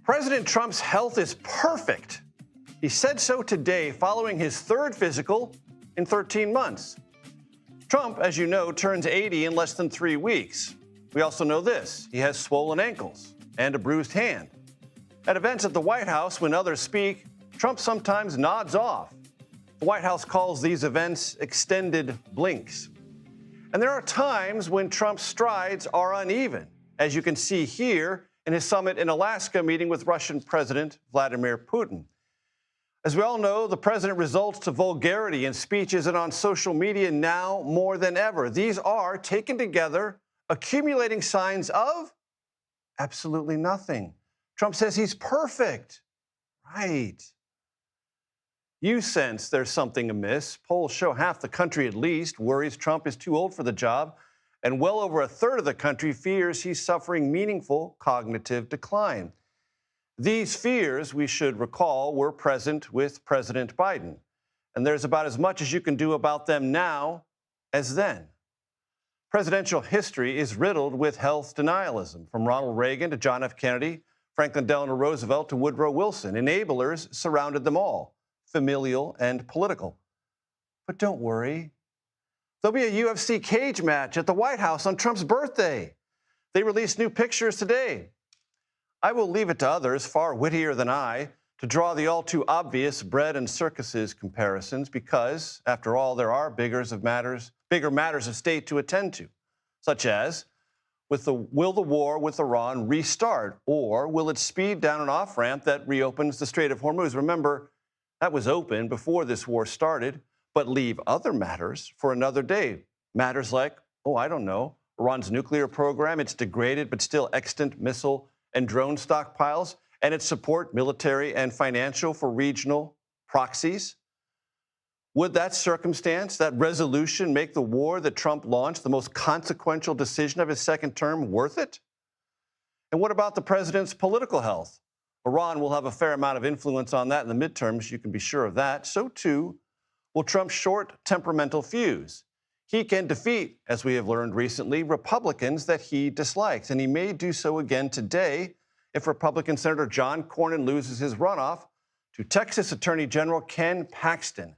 President Trump's health is perfect. He said so today following his third physical in 13 months. Trump, as you know, turns 80 in less than 3 weeks. We also know this. He has swollen ankles and a bruised hand. At events at the White House, when others speak, Trump sometimes nods off. The White House calls these events extended blinks. And there are times when Trump's strides are uneven, as you can see here in his summit in Alaska meeting with Russian President Vladimir Putin. As we all know, the president resorts to vulgarity in speeches and on social media now more than ever. These are, taken together, accumulating signs of absolutely nothing. Trump says he's perfect. Right. You sense there's something amiss. Polls show half the country at least worries Trump is too old for the job, and well over a third of the country fears he's suffering meaningful cognitive decline. These fears, we should recall, were present with President Biden, and there's about as much as you can do about them now as then. Presidential history is riddled with health denialism, from Ronald Reagan to John F. Kennedy, Franklin Delano Roosevelt to Woodrow Wilson. Enablers surrounded them all, familial and political. But don't worry. There'll be a UFC cage match at the White House on Trump's birthday. They released new pictures today. I will leave it to others, far wittier than I, to draw the all too obvious bread and circuses comparisons because, after all, there are bigger matters of state to attend to, such as will the war with Iran restart, or will it speed down an off-ramp that reopens the Strait of Hormuz? Remember, that was open before this war started, but leave other matters for another day. Matters like, I don't know, Iran's nuclear program, its degraded but still extant missile and drone stockpiles, and its support, military and financial, for regional proxies. Would that circumstance, that resolution, make the war that Trump launched the most consequential decision of his second term worth it? And what about the president's political health? Iran will have a fair amount of influence on that in the midterms, you can be sure of that. So, too, will Trump's short temperamental fuse. He can defeat, as we have learned recently, Republicans that he dislikes, and he may do so again today if Republican Senator John Cornyn loses his runoff to Texas Attorney General Ken Paxton,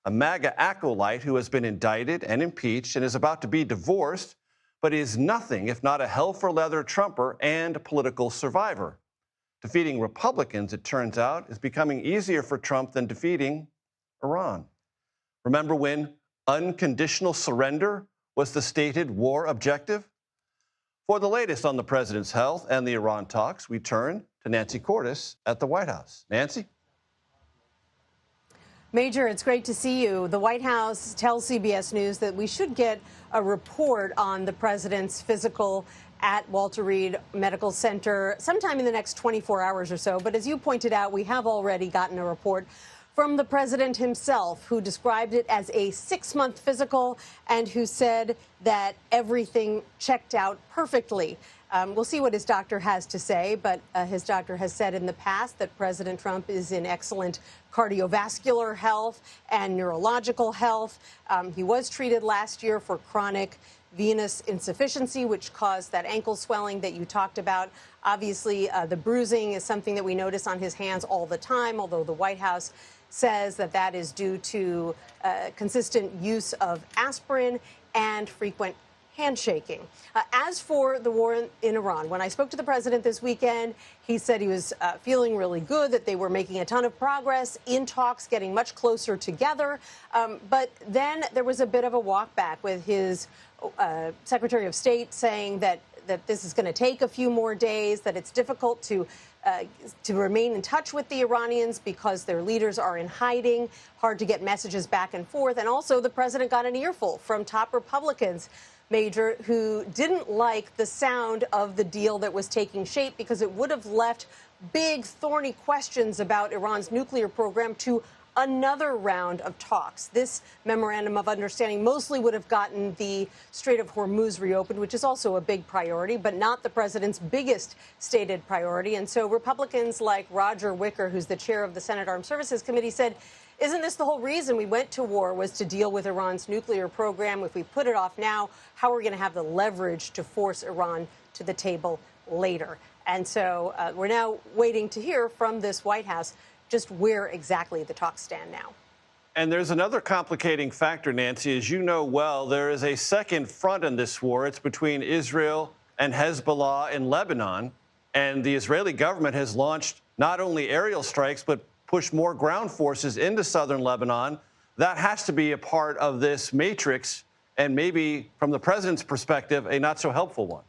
a MAGA acolyte who has been indicted and impeached and is about to be divorced, but is nothing if not a hell-for-leather Trumper and political survivor. Defeating Republicans, it turns out, is becoming easier for Trump than defeating Iran. Remember when unconditional surrender was the stated war objective? For the latest on the president's health and the Iran talks, we turn to Nancy Cordes at the White House. Nancy? Major, it's great to see you. The White House tells CBS News that we should get a report on the president's physical at Walter Reed Medical Center sometime in the next 24 hours or so. But as you pointed out, we have already gotten a report from the president himself, who described it as a 6-month physical and who said that everything checked out perfectly. We'll see what his doctor has to say, but his doctor has said in the past that President Trump is in excellent cardiovascular health and neurological health. He was treated last year for chronic venous insufficiency, which caused that ankle swelling that you talked about. Obviously, the bruising is something that we notice on his hands all the time, although the White House says that that is due to consistent use of aspirin and frequent handshaking. As for the war in Iran, when I spoke to the president this weekend, he said he was feeling really good, that they were making a ton of progress in talks, getting much closer together. But then there was a bit of a walk back with his Secretary of State saying that this is going to take a few more days, that it's difficult to remain in touch with the Iranians because their leaders are in hiding, hard to get messages back and forth. And also the president got an earful from top Republicans, Major, who didn't like the sound of the deal that was taking shape because it would have left big, thorny questions about Iran's nuclear program to another round of talks. This memorandum of understanding mostly would have gotten the Strait of Hormuz reopened, which is also a big priority, but not the president's biggest stated priority. And so Republicans like Roger Wicker, who's the chair of the Senate Armed Services Committee, said, isn't this the whole reason we went to war, was to deal with Iran's nuclear program? If we put it off now, how are we going to have the leverage to force Iran to the table later? And so we're now waiting to hear from this White House just where exactly the talks stand now. And there's another complicating factor, Nancy. As you know well, there is a second front in this war. It's between Israel and Hezbollah in Lebanon. And the Israeli government has launched not only aerial strikes, but pushed more ground forces into southern Lebanon. That has to be a part of this matrix, and maybe from the president's perspective, a not so helpful one.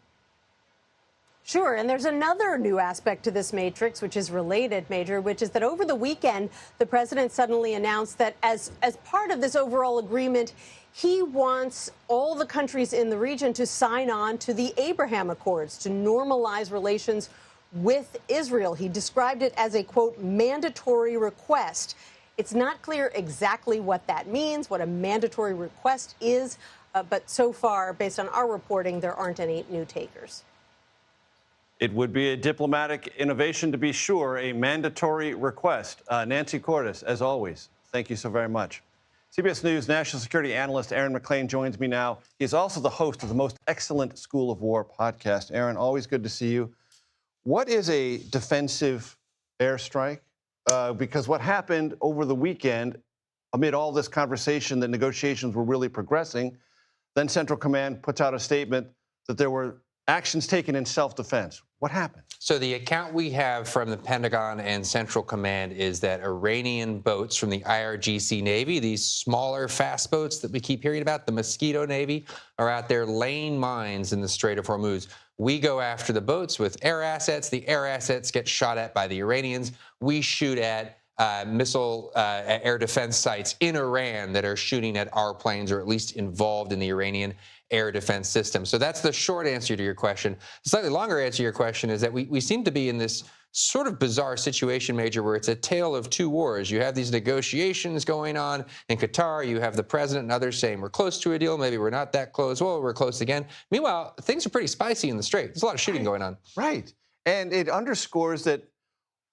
Sure, and there's another new aspect to this matrix, which is related, Major, which is that over the weekend, the president suddenly announced that as part of this overall agreement, he wants all the countries in the region to sign on to the Abraham Accords to normalize relations with Israel. He described it as a, quote, mandatory request. It's not clear exactly what that means, what a mandatory request is, but so far, based on our reporting, there aren't any new takers. It would be a diplomatic innovation, to be sure, a mandatory request. Nancy Cordes, as always, thank you so very much. CBS News national security analyst Aaron MacLean joins me now. He is also the host of the Most Excellent School of War podcast. Aaron, always good to see you. What is a defensive airstrike? Because what happened over the weekend, amid all this conversation that negotiations were really progressing, then Central Command puts out a statement that there were actions taken in self-defense. What happened? So the account we have from the Pentagon and Central Command is that Iranian boats from the IRGC Navy, these smaller, fast boats that we keep hearing about, the Mosquito Navy, are out there laying mines in the Strait of Hormuz. We go after the boats with air assets. The air assets get shot at by the Iranians. We shoot at missile air defense sites in Iran that are shooting at our planes, or at least involved in the Iranian air defense system. So that's the short answer to your question. The slightly longer answer to your question is that we seem to be in this sort of bizarre situation, Major, where it's a tale of two wars. You have these negotiations going on in Qatar. You have the president and others saying we're close to a deal. Maybe we're not that close. Well, we're close again. Meanwhile, things are pretty spicy in the Strait. There's a lot of shooting going on. Right. And it underscores that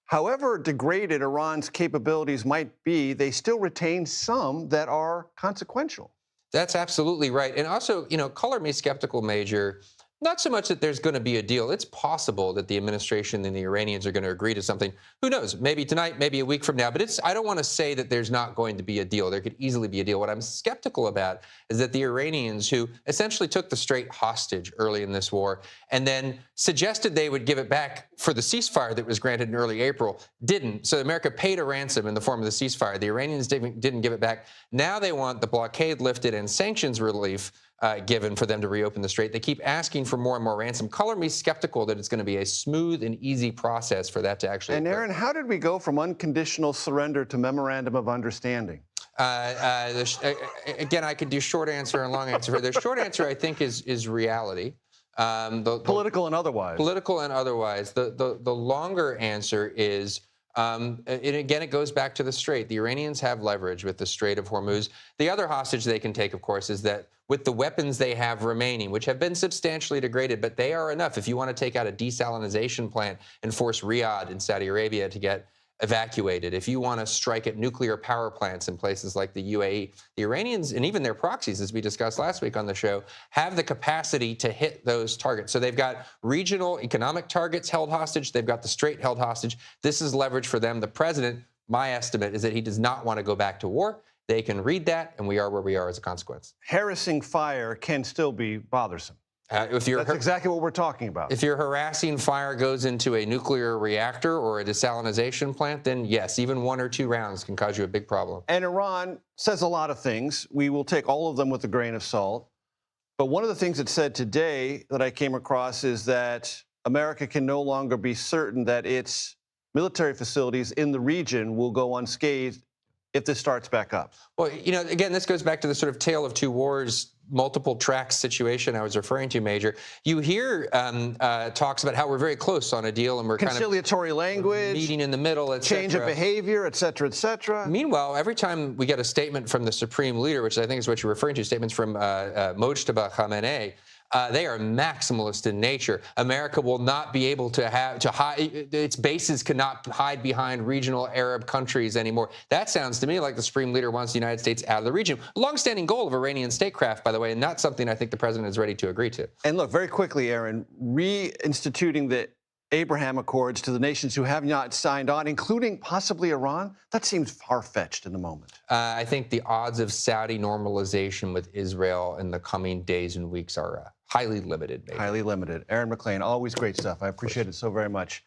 however degraded Iran's capabilities might be, they still retain some that are consequential. That's absolutely right. And also, color me skeptical, Major. Not so much that there's going to be a deal. It's possible that the administration and the Iranians are going to agree to something. Who knows? Maybe tonight, maybe a week from now. But I don't want to say that there's not going to be a deal. There could easily be a deal. What I'm skeptical about is that the Iranians, who essentially took the Strait hostage early in this war and then suggested they would give it back for the ceasefire that was granted in early April, didn't. So America paid a ransom in the form of the ceasefire. The Iranians didn't give it back. Now they want the blockade lifted and sanctions relief given for them to reopen the Strait. They keep asking for more and more ransom. Color me skeptical that it's going to be a smooth and easy process for that to actually occur. Aaron, how did we go from unconditional surrender to memorandum of understanding? Again, I could do short answer and long answer. The short answer, I think, is reality. Political and otherwise. Political and otherwise. The longer answer is, and again, it goes back to the Strait. The Iranians have leverage with the Strait of Hormuz. The other hostage they can take, of course, is that with the weapons they have remaining, which have been substantially degraded, but they are enough. If you want to take out a desalinization plant and force Riyadh in Saudi Arabia to get evacuated, if you want to strike at nuclear power plants in places like the UAE, the Iranians, and even their proxies, as we discussed last week on the show, have the capacity to hit those targets. So they've got regional economic targets held hostage. They've got the Strait held hostage. This is leverage for them. The president, my estimate, is that he does not want to go back to war. They can read that, and we are where we are as a consequence. Harassing fire can still be bothersome. That's exactly what we're talking about. If your harassing fire goes into a nuclear reactor or a desalinization plant, then yes, even 1 or 2 rounds can cause you a big problem. And Iran says a lot of things. We will take all of them with a grain of salt. But one of the things it said today that I came across is that America can no longer be certain that its military facilities in the region will go unscathed if this starts back up. Well, again, this goes back to the sort of tale of two wars, multiple tracks situation I was referring to, Major. You hear talks about how we're very close on a deal and we're conciliatory language, meeting in the middle, et cetera. Change of behavior, et cetera, et cetera. Meanwhile, every time we get a statement from the supreme leader, which I think is what you're referring to, statements from Mojtaba Khamenei, they are maximalist in nature. America will not be able to hide, its bases cannot hide behind regional Arab countries anymore. That sounds to me like the Supreme Leader wants the United States out of the region. A longstanding goal of Iranian statecraft, by the way, and not something I think the president is ready to agree to. And look, very quickly, Aaron, reinstituting the Abraham Accords to the nations who have not signed on, including possibly Iran? That seems far-fetched in the moment. I think the odds of Saudi normalization with Israel in the coming days and weeks are highly limited. Maybe. Highly limited. Aaron MacLean, always great stuff. I appreciate it so very much.